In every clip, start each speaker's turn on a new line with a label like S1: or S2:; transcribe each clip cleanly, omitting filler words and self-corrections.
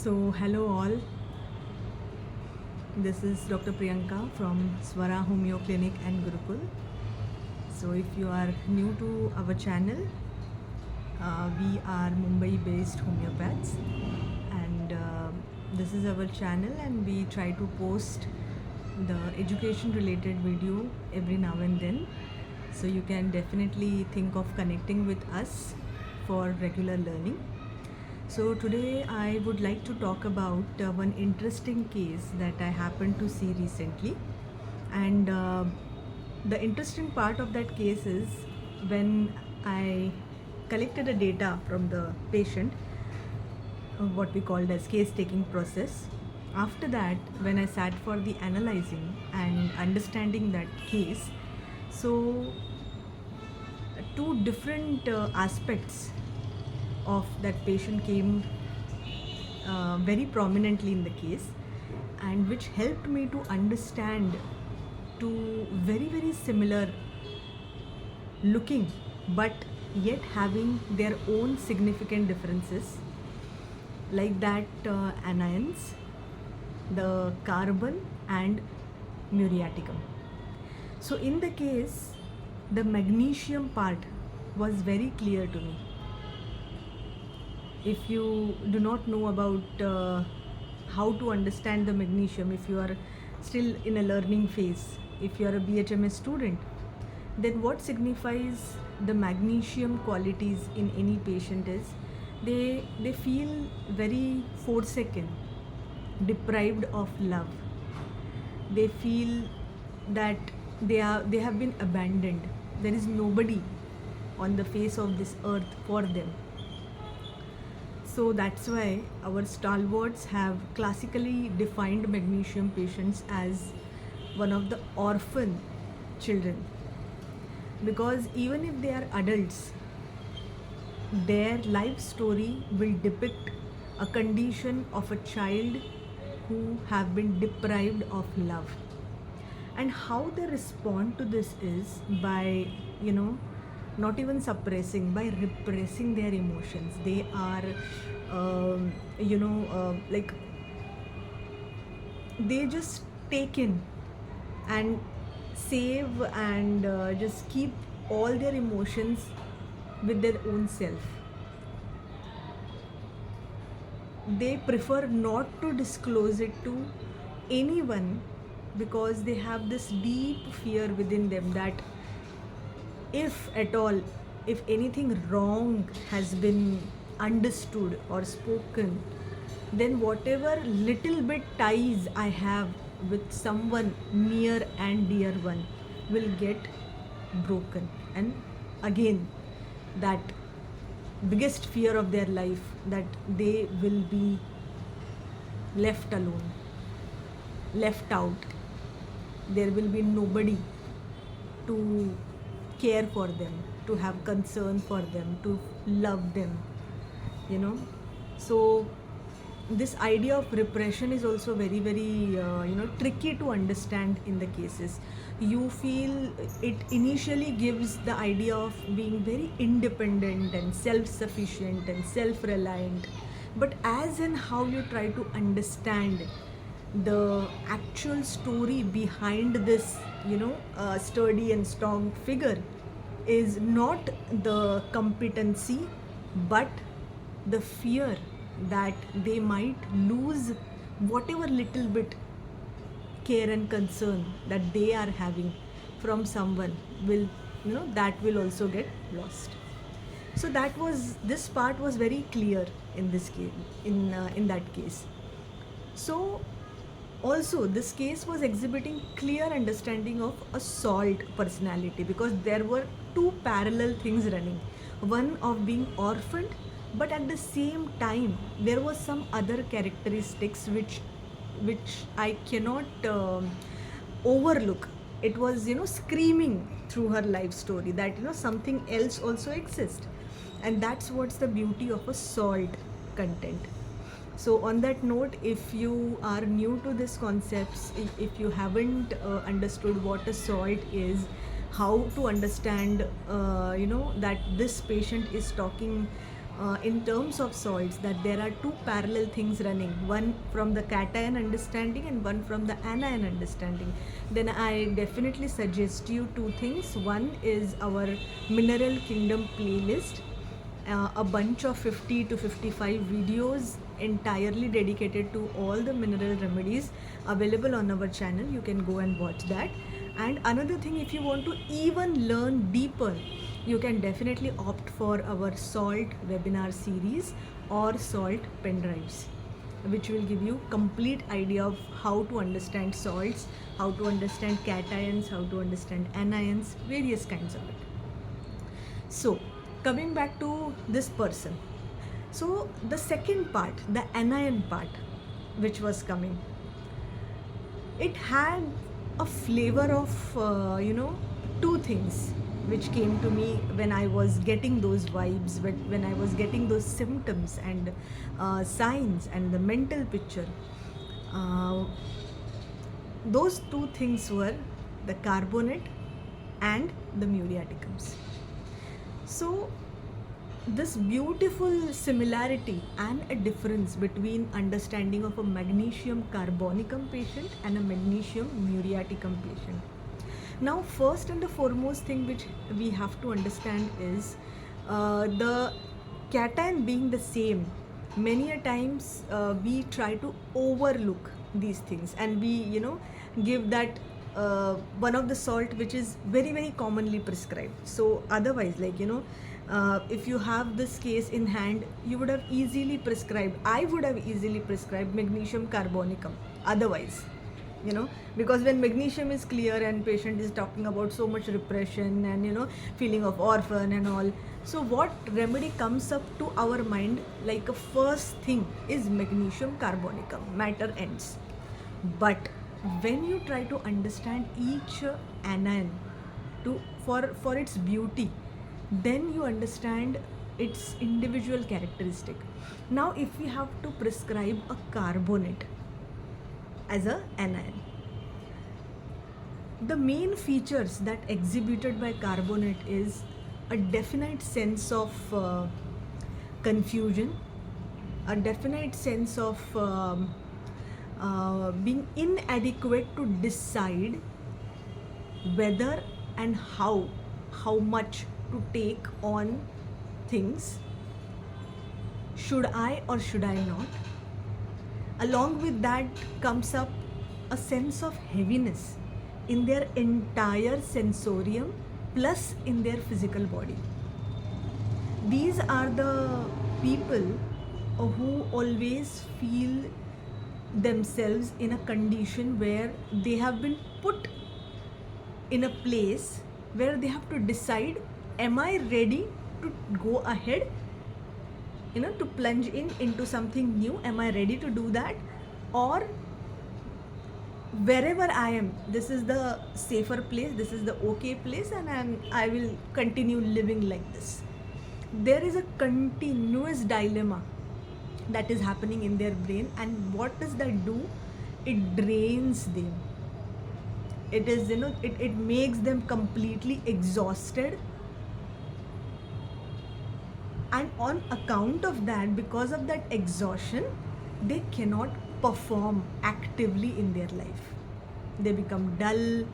S1: Hello all. This is Dr. Priyanka from Swara Homeo Clinic and Gurukul. So, if you are new to our channel, we are Mumbai-based homeopaths, and this is our channel, and we try to post the education-related video every now and then. So, you can definitely think of connecting with us for regular learning. So today I would like to talk about one interesting case that I happened to see recently, and the interesting part of that case is when I collected the data from the patient, what we called as case taking process. After that, when I sat for the analyzing and understanding that case, so two different aspects of that patient came very prominently in the case, and which helped me to understand two very similar looking but yet having their own significant differences, like that anions, the carbon and muriaticum. So in the case, the magnesium part was very clear to me. If you do not know about how to understand the magnesium, if you are still in a learning phase, if you are a BHMS student, then what signifies the magnesium qualities in any patient is they feel very forsaken, deprived of love. They feel that they have been abandoned. There is nobody on the face of this earth for them. So that's why our stalwarts have classically defined magnesium patients as one of the orphan children, because even if they are adults, their life story will depict a condition of a child who have been deprived of love. And how they respond to this is by, not even suppressing, by repressing their emotions. They are like they just take in and save and just keep all their emotions with their own self. They prefer not to disclose it to anyone, because they have this deep fear within them that if at all, if anything wrong has been understood or spoken, then whatever little bit ties I have with someone near and dear one will get broken. And again, that biggest fear of their life, that they will be left alone, left out. There will be nobody to care for them, to have concern for them, to love them, So this idea of repression is also very tricky to understand in the cases. You feel it initially gives the idea of being very independent and self-sufficient and self-reliant, but as and how you try to understand the actual story behind this sturdy and strong figure, is not the competency but the fear that they might lose whatever little bit care and concern that they are having from someone, will that will also get lost. So this part was very clear in this case, in that case. So also this case was exhibiting clear understanding of a salt personality, because there were two parallel things running, one of being orphaned, but at the same time there was some other characteristics which I cannot overlook. It was screaming through her life story that something else also exists, and that's what's the beauty of a salt content. So on that note, if you are new to this concepts, if you haven't understood what a salt is, how to understand that this patient is talking in terms of salts, that there are two parallel things running, one from the cation understanding and one from the anion understanding, then I definitely suggest you two things. One is our Mineral Kingdom playlist, a bunch of 50 to 55 videos entirely dedicated to all the mineral remedies available on our channel. You can go and watch that. And another thing, if you want to even learn deeper, you can definitely opt for our salt webinar series or salt pen drives, which will give you complete idea of how to understand salts, how to understand cations, how to understand anions, various kinds of it. So coming back to this person, so the second part, the anion part, which was coming, it had a flavor of two things which came to me when I was getting those vibes, when I was getting those symptoms and signs and the mental picture. Those two things were the carbonate and the muriaticums. So this beautiful similarity and a difference between understanding of a magnesium carbonicum patient and a magnesium muriaticum patient. Now, first and the foremost thing which we have to understand is the cation being the same. Many a times we try to overlook these things, and we give that one of the salt which is very very commonly prescribed. So otherwise, if you have this case in hand, you would have easily prescribed, I would have easily prescribed magnesium carbonicum otherwise, because when magnesium is clear and patient is talking about so much repression and feeling of orphan and all, so what remedy comes up to our mind like a first thing is magnesium carbonicum, matter ends. But when you try to understand each anion for its beauty, then you understand its individual characteristic. Now if we have to prescribe a carbonate as a anion, the main features that exhibited by carbonate is a definite sense of confusion, a definite sense of being inadequate to decide whether and how much to take on things. Should I or should I not? Along with that comes up a sense of heaviness in their entire sensorium plus in their physical body. These are the people who always feel themselves in a condition where they have been put in a place where they have to decide, am I ready to go ahead, to plunge into something new? Am I ready to do that? Or wherever I am, this is the safer place, this is the okay place, and I will continue living like this. There is a continuous dilemma that is happening in their brain, and what does that do? It drains them. It is, it makes them completely exhausted, and on account of that, because of that exhaustion, they cannot perform actively in their life. They become dull,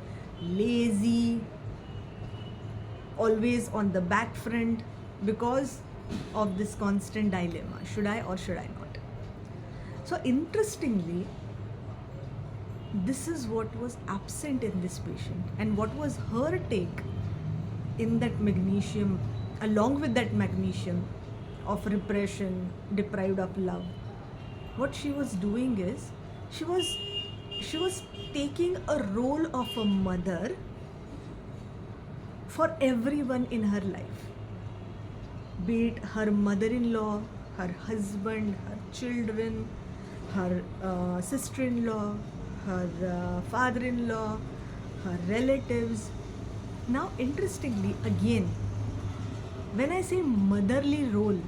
S1: lazy, always on the back front because of this constant dilemma, should I or should I not? So interestingly, this is what was absent in this patient, and what was her take in that magnesium, along with that magnesium of repression, deprived of love. What she was doing is she was taking a role of a mother for everyone in her life, be it her mother-in-law, her husband, her children, her sister-in-law, her father-in-law, her relatives. Now interestingly, again, when I say motherly role,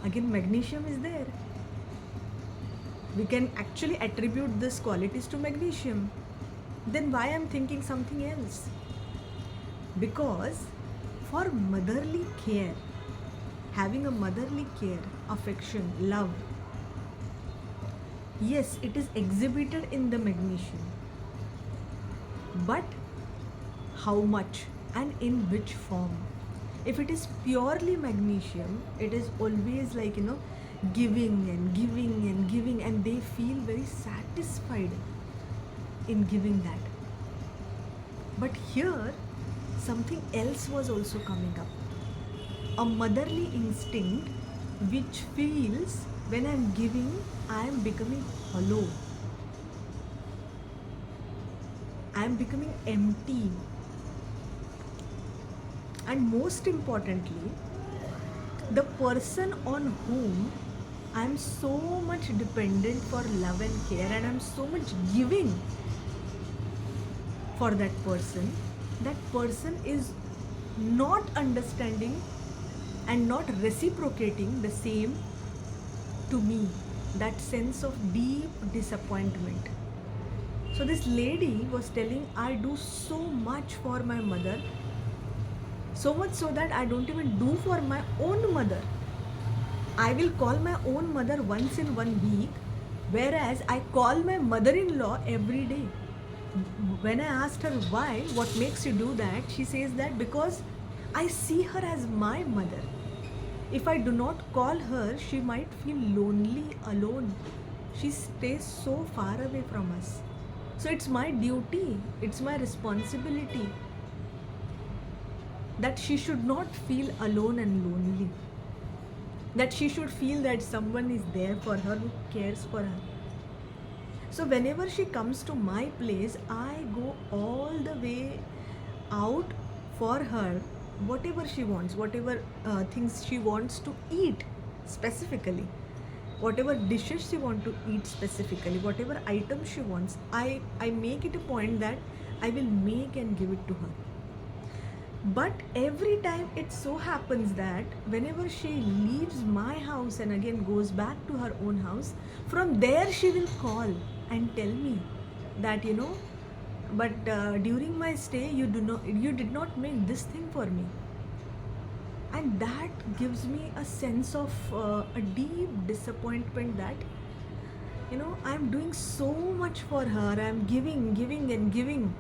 S1: again magnesium is there. We can actually attribute these qualities to magnesium. Then why I'm thinking something else? Because for motherly care, having a motherly care, affection, love, yes, it is exhibited in the magnesium, but how much and in which form? If it is purely magnesium, it is always like, giving and giving and giving, and they feel very satisfied in giving that. But here, something else was also coming up. A motherly instinct which feels when I'm giving, I am becoming hollow. I am becoming empty. And most importantly, the person on whom I am so much dependent for love and care, and I'm so much giving for that person is not understanding and not reciprocating the same to me, that sense of deep disappointment. So this lady was telling, I do so much for my mother, so much so that I don't even do for my own mother. I will call my own mother once in 1 week, whereas I call my mother-in-law every day. When I asked her why, what makes you do that, she says that because I see her as my mother. If I do not call her, she might feel lonely, alone. She stays so far away from us. So it's my duty, it's my responsibility that she should not feel alone and lonely. That she should feel that someone is there for her who cares for her. So whenever she comes to my place, I go all the way out for her, whatever she wants, whatever things she wants to eat specifically, whatever dishes she wants to eat specifically, whatever items she wants, I make it a point that I will make and give it to her. But every time it so happens that whenever she leaves my house and again goes back to her own house, from there she will call and tell me that, but during my stay you did not make this thing for me. And that gives me a sense of a deep disappointment that, I'm doing so much for her, I'm giving and giving,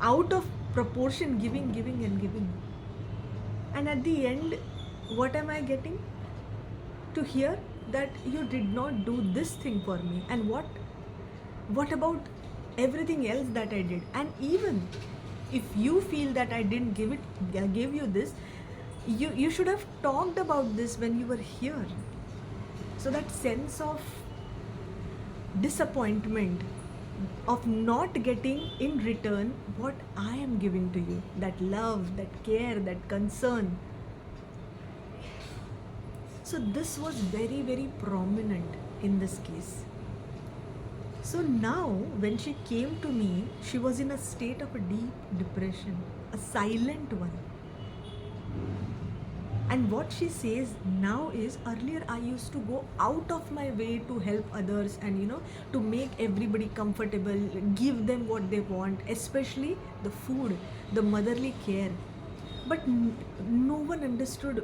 S1: out of proportion, giving and giving. And at the end, what am I getting? To hear that you did not do this thing for me. And what about everything else that I did? And even if you feel that I didn't give you this, you should have talked about this when you were here. So that sense of disappointment, of not getting in return what I am giving to you, that love, that care, that concern. So this was very, very prominent in this case. So now when she came to me, she was in a state of a deep depression, a silent one. And what she says now is, earlier I used to go out of my way to help others and, to make everybody comfortable, give them what they want, especially the food, the motherly care. But no one understood,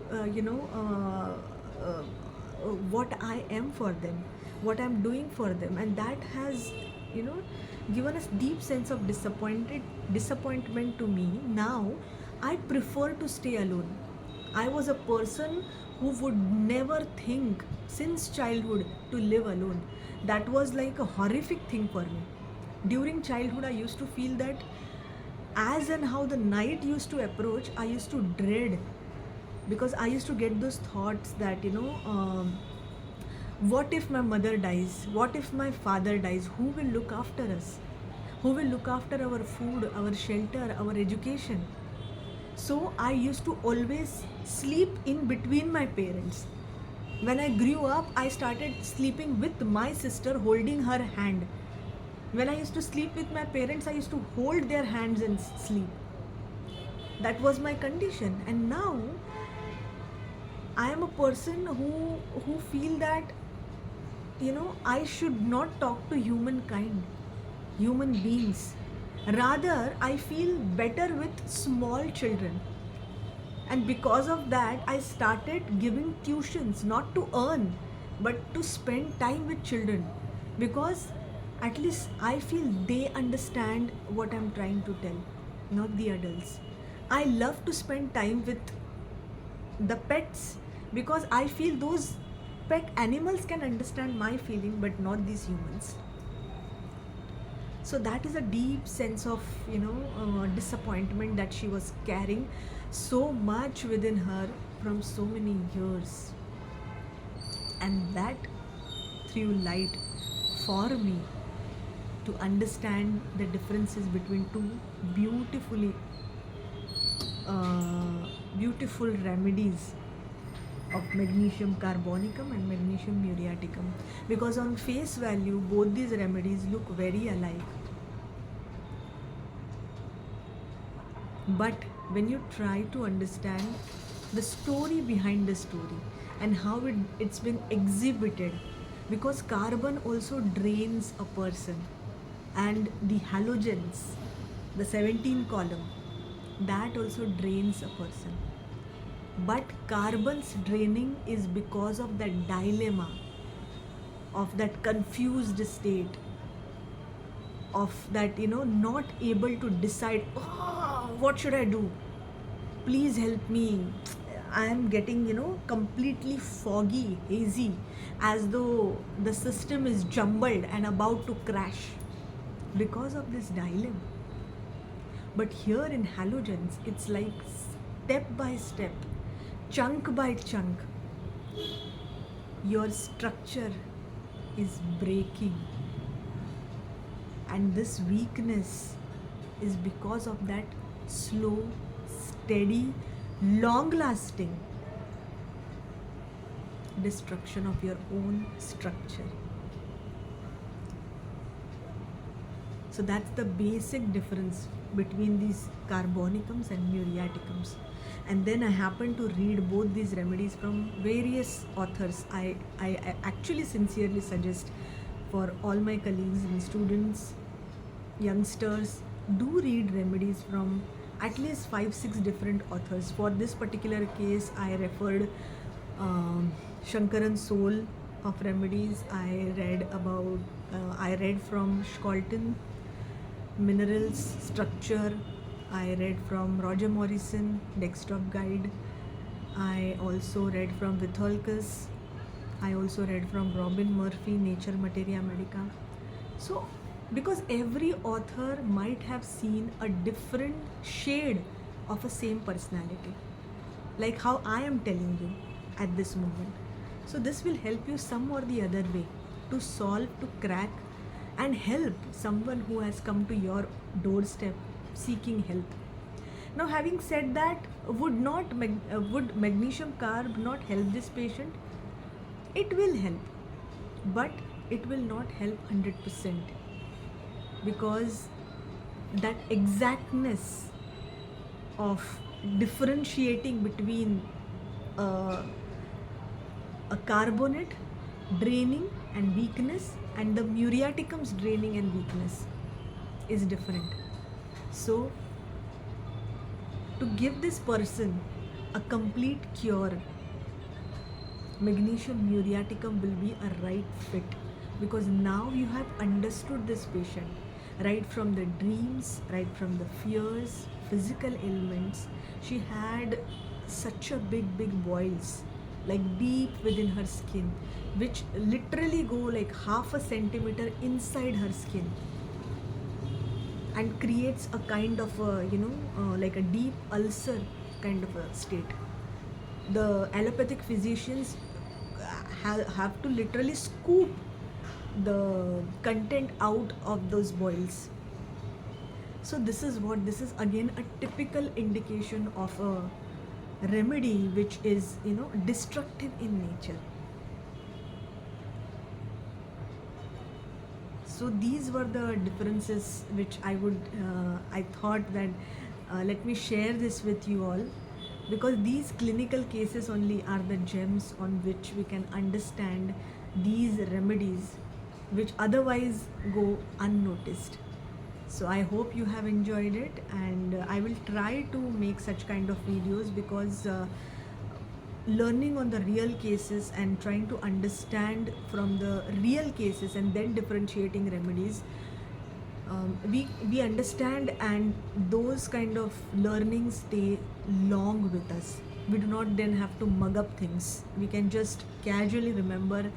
S1: what I am for them, what I'm doing for them. And that has, given us deep sense of disappointment to me. Now, I prefer to stay alone. I was a person who would never think since childhood to live alone. That was like a horrific thing for me. During childhood, I used to feel that as and how the night used to approach, I used to dread, because I used to get those thoughts that, what if my mother dies? What if my father dies? Who will look after us? Who will look after our food, our shelter, our education? So I used to always sleep in between my parents. When I grew up, I started sleeping with my sister, holding her hand. When I used to sleep with my parents, I used to hold their hands and sleep. That was my condition. And now I am a person who feel that, I should not talk to human beings. Rather, I feel better with small children. And because of that, I started giving tuitions, not to earn but to spend time with children, because at least I feel they understand what I'm trying to tell, not the adults. I love to spend time with the pets, because I feel those pet animals can understand my feeling but not these humans. So that is a deep sense of disappointment that she was carrying so much within her from so many years, and that threw light for me to understand the differences between two beautiful remedies of magnesium carbonicum and magnesium muriaticum, because on face value both these remedies look very alike, but when you try to understand the story behind the story and how it's been exhibited, because carbon also drains a person, and the halogens, the 17 column, that also drains a person. But carbon's draining is because of that dilemma, of that confused state, of that not able to decide, oh, what should I do, please help me. I am getting completely foggy, hazy, as though the system is jumbled and about to crash because of this dilemma. But here in halogens, it's like step by step, chunk by chunk, your structure is breaking, and this weakness is because of that slow, steady, long lasting destruction of your own structure. So that's the basic difference between these carbonicums and muriaticums. And then I happened to read both these remedies from various authors. I actually sincerely suggest for all my colleagues and students, youngsters, do read remedies from at least 5-6 different authors. For this particular case, I referred Shankaran Soul of remedies. I read from Scholten, Minerals Structure. I read from Roger Morrison, Desktop Guide. I also read from Vitholkas. I also read from Robin Murphy, Nature Materia Medica. So, because every author might have seen a different shade of a same personality, like how I am telling you at this moment. So this will help you some or the other way to solve, to crack, and help someone who has come to your doorstep seeking help. Now, having said that, would magnesium carb not help this patient? It will help, but it will not help 100%, because that exactness of differentiating between a carbonate draining and weakness and the muriaticum's draining and weakness is different. So to give this person a complete cure, magnesium muriaticum will be a right fit, because now you have understood this patient right from the dreams, right from the fears, physical ailments. She had such a big boils, like deep within her skin, which literally go like half a centimeter inside her skin, and creates a kind of a, like a deep ulcer kind of a state. The allopathic physicians have to literally scoop the content out of those boils. So this is again a typical indication of a remedy which is destructive in nature. So these were the differences which I thought that let me share this with you all, because these clinical cases only are the gems on which we can understand these remedies which otherwise go unnoticed. So I hope you have enjoyed it, and I will try to make such kind of videos because learning on the real cases and trying to understand from the real cases and then differentiating remedies, we understand, and those kind of learnings stay long with us. We do not then have to mug up things. We can just casually remember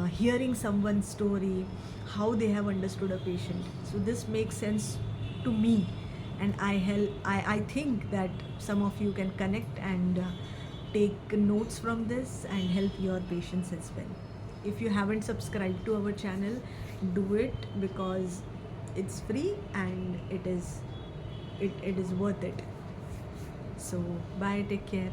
S1: hearing someone's story, how they have understood a patient. So this makes sense to me, and I think that some of you can connect and take notes from this and help your patients as well. If you haven't subscribed to our channel, do it, because it's free and it is worth it. So bye, take care.